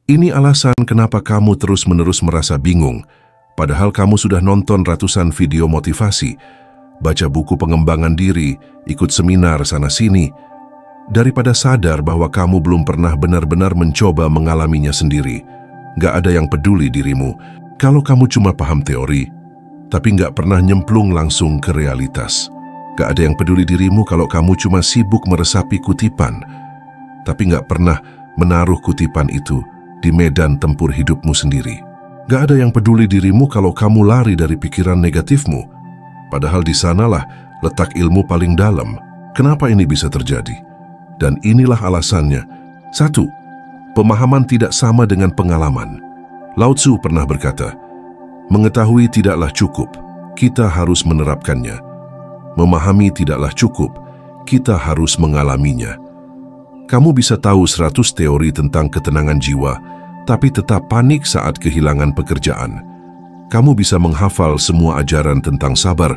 Ini alasan kenapa kamu terus-menerus merasa bingung, padahal kamu sudah nonton ratusan video motivasi, baca buku pengembangan diri, ikut seminar sana-sini, daripada sadar bahwa kamu belum pernah benar-benar mencoba mengalaminya sendiri. Gak ada yang peduli dirimu kalau kamu cuma paham teori, tapi gak pernah nyemplung langsung ke realitas. Gak ada yang peduli dirimu kalau kamu cuma sibuk meresapi kutipan, tapi gak pernah menaruh kutipan itu di medan tempur hidupmu sendiri. Gak ada yang peduli dirimu kalau kamu lari dari pikiran negatifmu, padahal di sanalah letak ilmu paling dalam. Kenapa ini bisa terjadi? Dan inilah alasannya. 1. Pemahaman tidak sama dengan pengalaman. Lao Tzu pernah berkata, mengetahui tidaklah cukup, kita harus menerapkannya. Memahami tidaklah cukup, kita harus mengalaminya. Kamu bisa tahu 100 teori tentang ketenangan jiwa, tapi tetap panik saat kehilangan pekerjaan. Kamu bisa menghafal semua ajaran tentang sabar,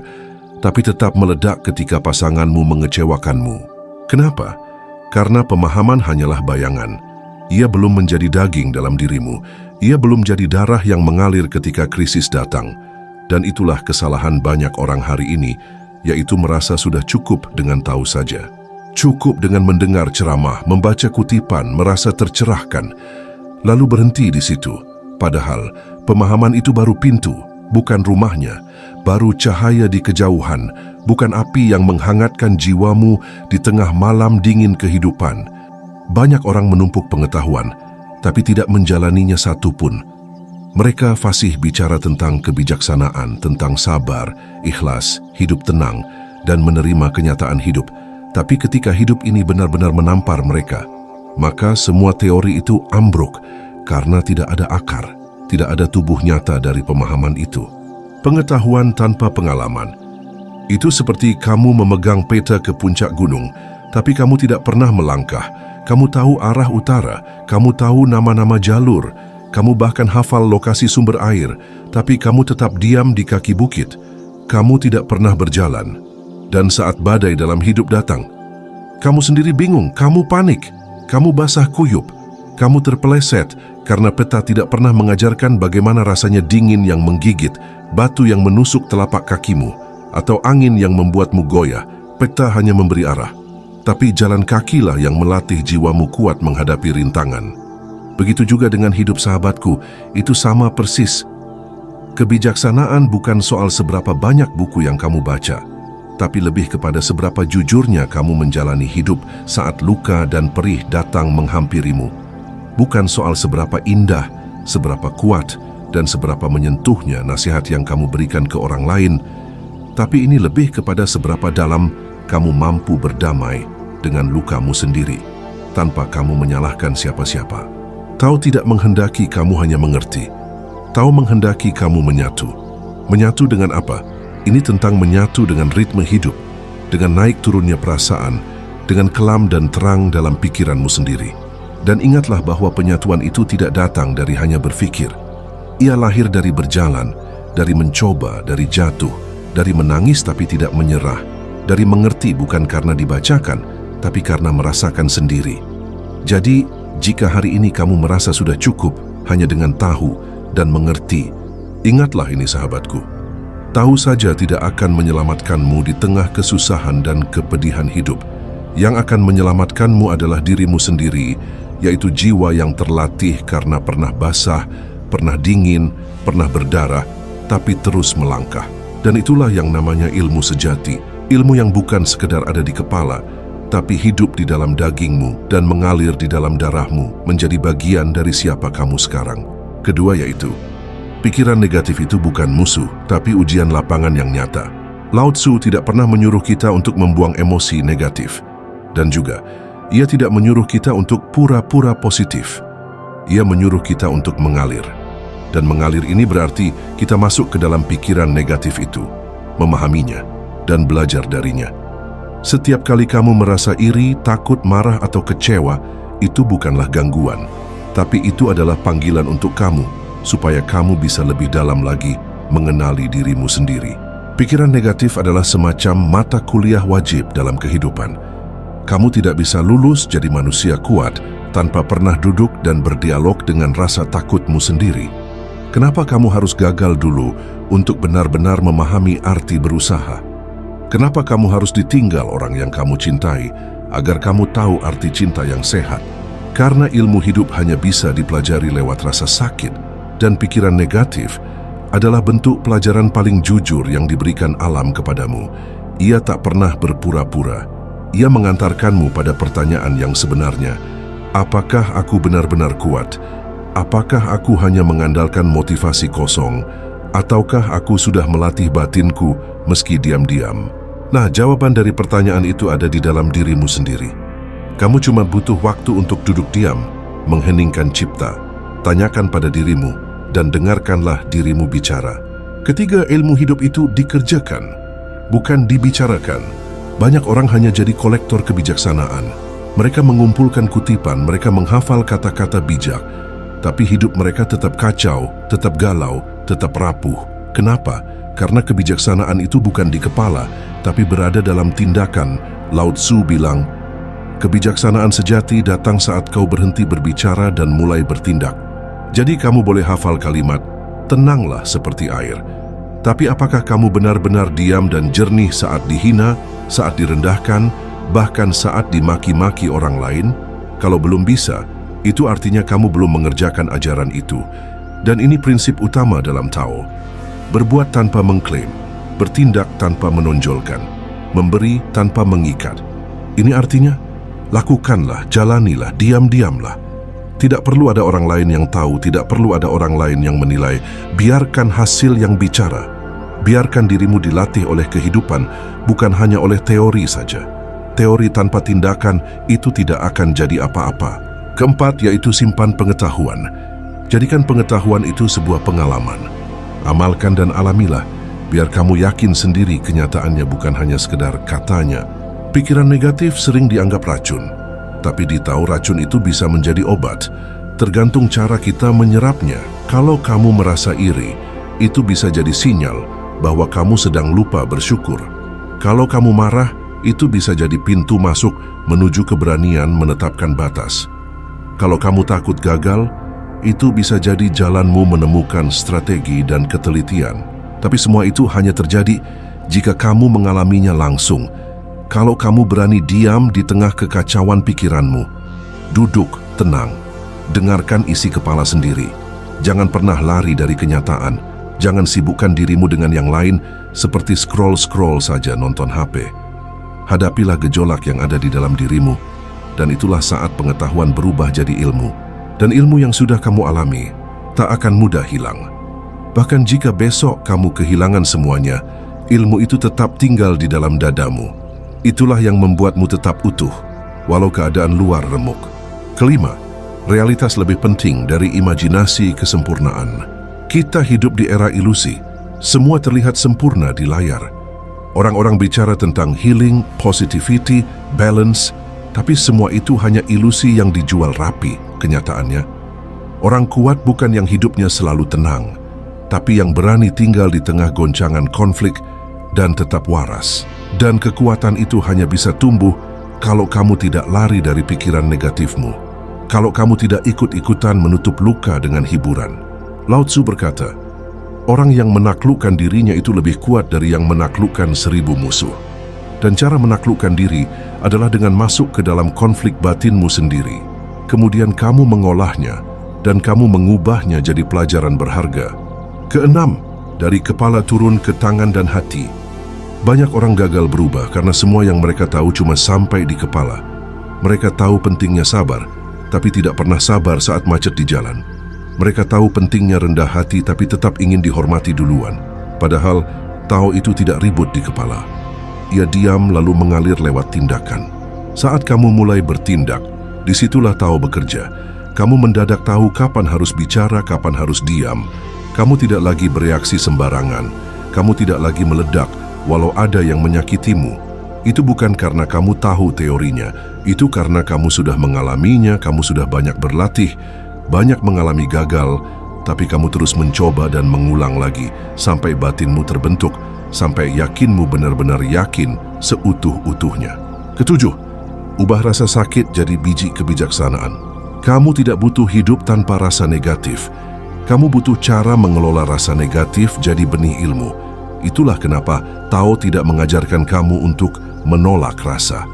tapi tetap meledak ketika pasanganmu mengecewakanmu. Kenapa? Karena pemahaman hanyalah bayangan. Ia belum menjadi daging dalam dirimu. Ia belum jadi darah yang mengalir ketika krisis datang. Dan itulah kesalahan banyak orang hari ini, yaitu merasa sudah cukup dengan tahu saja. Cukup dengan mendengar ceramah, membaca kutipan, merasa tercerahkan, lalu berhenti di situ. Padahal pemahaman itu baru pintu, bukan rumahnya, baru cahaya di kejauhan, bukan api yang menghangatkan jiwamu di tengah malam dingin kehidupan. Banyak orang menumpuk pengetahuan, tapi tidak menjalaninya satupun. Mereka fasih bicara tentang kebijaksanaan, tentang sabar, ikhlas, hidup tenang, dan menerima kenyataan hidup. Tapi ketika hidup ini benar-benar menampar mereka, maka semua teori itu ambruk karena tidak ada akar, tidak ada tubuh nyata dari pemahaman itu. Pengetahuan tanpa pengalaman. Itu seperti kamu memegang peta ke puncak gunung, tapi kamu tidak pernah melangkah. Kamu tahu arah utara, kamu tahu nama-nama jalur, kamu bahkan hafal lokasi sumber air, tapi kamu tetap diam di kaki bukit. Kamu tidak pernah berjalan. Dan saat badai dalam hidup datang, kamu sendiri bingung, kamu panik, kamu basah kuyup, kamu terpeleset karena peta tidak pernah mengajarkan bagaimana rasanya dingin yang menggigit, batu yang menusuk telapak kakimu, atau angin yang membuatmu goyah. Peta hanya memberi arah, tapi jalan kakilah yang melatih jiwamu kuat menghadapi rintangan. Begitu juga dengan hidup sahabatku, itu sama persis. Kebijaksanaan bukan soal seberapa banyak buku yang kamu baca, tapi lebih kepada seberapa jujurnya kamu menjalani hidup saat luka dan perih datang menghampirimu. Bukan soal seberapa indah, seberapa kuat, dan seberapa menyentuhnya nasihat yang kamu berikan ke orang lain, tapi ini lebih kepada seberapa dalam kamu mampu berdamai dengan lukamu sendiri, tanpa kamu menyalahkan siapa-siapa. Tahu tidak menghendaki kamu hanya mengerti. Tahu menghendaki kamu menyatu. Menyatu dengan apa? Ini tentang menyatu dengan ritme hidup, dengan naik turunnya perasaan, dengan kelam dan terang dalam pikiranmu sendiri. Dan ingatlah bahwa penyatuan itu tidak datang dari hanya berpikir. Ia lahir dari berjalan, dari mencoba, dari jatuh, dari menangis tapi tidak menyerah, dari mengerti bukan karena dibacakan, tapi karena merasakan sendiri. Jadi, jika hari ini kamu merasa sudah cukup hanya dengan tahu dan mengerti, ingatlah ini sahabatku. Tahu saja tidak akan menyelamatkanmu di tengah kesusahan dan kepedihan hidup. Yang akan menyelamatkanmu adalah dirimu sendiri, yaitu jiwa yang terlatih karena pernah basah, pernah dingin, pernah berdarah, tapi terus melangkah. Dan itulah yang namanya ilmu sejati, ilmu yang bukan sekedar ada di kepala, tapi hidup di dalam dagingmu dan mengalir di dalam darahmu, menjadi bagian dari siapa kamu sekarang. Kedua yaitu, pikiran negatif itu bukan musuh, tapi ujian lapangan yang nyata. Lao Tzu tidak pernah menyuruh kita untuk membuang emosi negatif. Dan juga, ia tidak menyuruh kita untuk pura-pura positif. Ia menyuruh kita untuk mengalir. Dan mengalir ini berarti kita masuk ke dalam pikiran negatif itu, memahaminya, dan belajar darinya. Setiap kali kamu merasa iri, takut, marah, atau kecewa, itu bukanlah gangguan, tapi itu adalah panggilan untuk kamu, supaya kamu bisa lebih dalam lagi mengenali dirimu sendiri. Pikiran negatif adalah semacam mata kuliah wajib dalam kehidupan. Kamu tidak bisa lulus jadi manusia kuat tanpa pernah duduk dan berdialog dengan rasa takutmu sendiri? Kenapa kamu harus gagal dulu untuk benar-benar memahami arti berusaha? Kenapa kamu harus ditinggal orang yang kamu cintai agar kamu tahu arti cinta yang sehat? Karena ilmu hidup hanya bisa dipelajari lewat rasa sakit, dan pikiran negatif adalah bentuk pelajaran paling jujur yang diberikan alam kepadamu. Ia tak pernah berpura-pura. Ia mengantarkanmu pada pertanyaan yang sebenarnya. Apakah aku benar-benar kuat? Apakah aku hanya mengandalkan motivasi kosong? Ataukah aku sudah melatih batinku meski diam-diam? Nah, jawaban dari pertanyaan itu ada di dalam dirimu sendiri. Kamu cuma butuh waktu untuk duduk diam, mengheningkan cipta. Tanyakan pada dirimu dan dengarkanlah dirimu bicara. Ketiga, ilmu hidup itu dikerjakan, bukan dibicarakan. Banyak orang hanya jadi kolektor kebijaksanaan. Mereka mengumpulkan kutipan, mereka menghafal kata-kata bijak, tapi hidup mereka tetap kacau, tetap galau, tetap rapuh. Kenapa? Karena kebijaksanaan itu bukan di kepala, tapi berada dalam tindakan. Lao Tzu bilang, kebijaksanaan sejati datang saat kau berhenti berbicara dan mulai bertindak. Jadi kamu boleh hafal kalimat, tenanglah seperti air. Tapi apakah kamu benar-benar diam dan jernih saat dihina, saat direndahkan, bahkan saat dimaki-maki orang lain? Kalau belum bisa, itu artinya kamu belum mengerjakan ajaran itu. Dan ini prinsip utama dalam Tao. Berbuat tanpa mengklaim, bertindak tanpa menonjolkan, memberi tanpa mengikat. Ini artinya, lakukanlah, jalanilah, diam-diamlah. Tidak perlu ada orang lain yang tahu, tidak perlu ada orang lain yang menilai. Biarkan hasil yang bicara. Biarkan dirimu dilatih oleh kehidupan, bukan hanya oleh teori saja. Teori tanpa tindakan itu tidak akan jadi apa-apa. Keempat, yaitu simpan pengetahuan. Jadikan pengetahuan itu sebuah pengalaman. Amalkan dan alamilah, biar kamu yakin sendiri kenyataannya bukan hanya sekedar katanya. Pikiran negatif sering dianggap racun, tapi ditahu racun itu bisa menjadi obat. Tergantung cara kita menyerapnya. Kalau kamu merasa iri, itu bisa jadi sinyal bahwa kamu sedang lupa bersyukur. Kalau kamu marah, itu bisa jadi pintu masuk menuju keberanian menetapkan batas. Kalau kamu takut gagal, itu bisa jadi jalanmu menemukan strategi dan ketelitian. Tapi semua itu hanya terjadi jika kamu mengalaminya langsung. Kalau kamu berani diam di tengah kekacauan pikiranmu, duduk tenang, dengarkan isi kepala sendiri. Jangan pernah lari dari kenyataan. Jangan sibukkan dirimu dengan yang lain seperti scroll-scroll saja nonton HP. Hadapilah gejolak yang ada di dalam dirimu, dan itulah saat pengetahuan berubah jadi ilmu. Dan ilmu yang sudah kamu alami tak akan mudah hilang. Bahkan jika besok kamu kehilangan semuanya, ilmu itu tetap tinggal di dalam dadamu. Itulah yang membuatmu tetap utuh, walau keadaan luar remuk. Kelima, realitas lebih penting dari imajinasi kesempurnaan. Kita hidup di era ilusi. Semua terlihat sempurna di layar. Orang-orang bicara tentang healing, positivity, balance, tapi semua itu hanya ilusi yang dijual rapi. Kenyataannya, orang kuat bukan yang hidupnya selalu tenang, tapi yang berani tinggal di tengah goncangan konflik dan tetap waras. Dan kekuatan itu hanya bisa tumbuh kalau kamu tidak lari dari pikiran negatifmu, kalau kamu tidak ikut-ikutan menutup luka dengan hiburan. Lao Tzu berkata, orang yang menaklukkan dirinya itu lebih kuat dari yang menaklukkan 1000 musuh. Dan cara menaklukkan diri adalah dengan masuk ke dalam konflik batinmu sendiri. Kemudian kamu mengolahnya dan kamu mengubahnya jadi pelajaran berharga. Keenam, dari kepala turun ke tangan dan hati. Banyak orang gagal berubah karena semua yang mereka tahu cuma sampai di kepala. Mereka tahu pentingnya sabar, tapi tidak pernah sabar saat macet di jalan. Mereka tahu pentingnya rendah hati, tapi tetap ingin dihormati duluan. Padahal, tahu itu tidak ribut di kepala. Ia diam lalu mengalir lewat tindakan. Saat kamu mulai bertindak, disitulah tahu bekerja. Kamu mendadak tahu kapan harus bicara, kapan harus diam. Kamu tidak lagi bereaksi sembarangan. Kamu tidak lagi meledak walau ada yang menyakitimu. Itu bukan karena kamu tahu teorinya. Itu karena kamu sudah mengalaminya, kamu sudah banyak berlatih, banyak mengalami gagal, tapi kamu terus mencoba dan mengulang lagi sampai batinmu terbentuk, sampai yakinmu benar-benar yakin seutuh-utuhnya. Ketujuh, ubah rasa sakit jadi biji kebijaksanaan. Kamu tidak butuh hidup tanpa rasa negatif. Kamu butuh cara mengelola rasa negatif jadi benih ilmu. Itulah kenapa Tao tidak mengajarkan kamu untuk menolak rasa.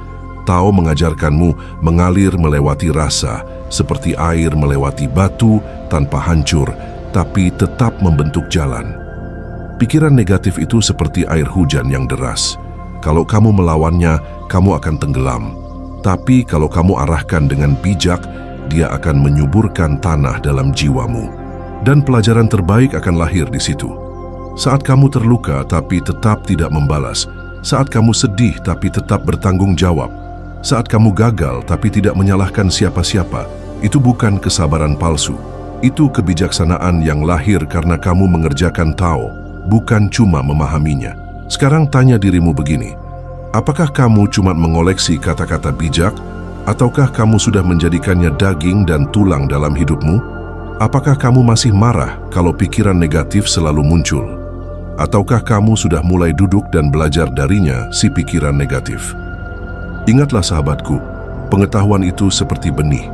Tao mengajarkanmu mengalir melewati rasa, seperti air melewati batu tanpa hancur, tapi tetap membentuk jalan. Pikiran negatif itu seperti air hujan yang deras. Kalau kamu melawannya, kamu akan tenggelam. Tapi kalau kamu arahkan dengan bijak, dia akan menyuburkan tanah dalam jiwamu. Dan pelajaran terbaik akan lahir di situ. Saat kamu terluka tapi tetap tidak membalas, saat kamu sedih tapi tetap bertanggung jawab, saat kamu gagal tapi tidak menyalahkan siapa-siapa, itu bukan kesabaran palsu. Itu kebijaksanaan yang lahir karena kamu mengerjakan Tao, bukan cuma memahaminya. Sekarang tanya dirimu begini, apakah kamu cuma mengoleksi kata-kata bijak, ataukah kamu sudah menjadikannya daging dan tulang dalam hidupmu? Apakah kamu masih marah kalau pikiran negatif selalu muncul? Ataukah kamu sudah mulai duduk dan belajar darinya si pikiran negatif? Ingatlah sahabatku, pengetahuan itu seperti benih.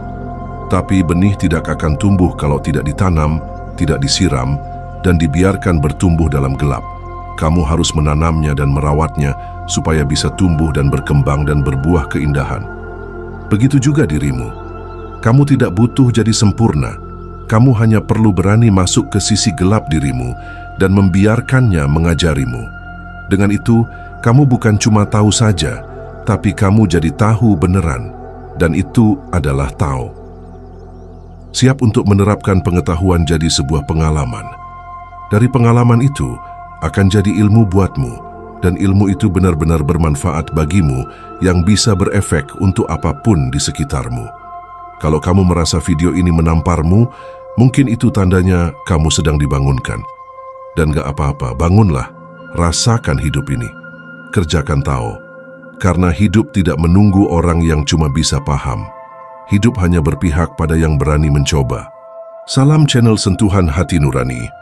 Tapi benih tidak akan tumbuh kalau tidak ditanam, tidak disiram, dan dibiarkan bertumbuh dalam gelap. Kamu harus menanamnya dan merawatnya supaya bisa tumbuh dan berkembang dan berbuah keindahan. Begitu juga dirimu. Kamu tidak butuh jadi sempurna. Kamu hanya perlu berani masuk ke sisi gelap dirimu dan membiarkannya mengajarimu. Dengan itu, kamu bukan cuma tahu saja, tapi kamu jadi tahu beneran, dan itu adalah Tao. Siap untuk menerapkan pengetahuan jadi sebuah pengalaman. Dari pengalaman itu akan jadi ilmu buatmu, dan ilmu itu benar-benar bermanfaat bagimu yang bisa berefek untuk apapun di sekitarmu. Kalau kamu merasa video ini menamparmu, mungkin itu tandanya kamu sedang dibangunkan. Dan gak apa-apa, bangunlah, rasakan hidup ini. Kerjakan Tao. Karena hidup tidak menunggu orang yang cuma bisa paham. Hidup hanya berpihak pada yang berani mencoba. Salam channel Sentuhan Hati Nurani.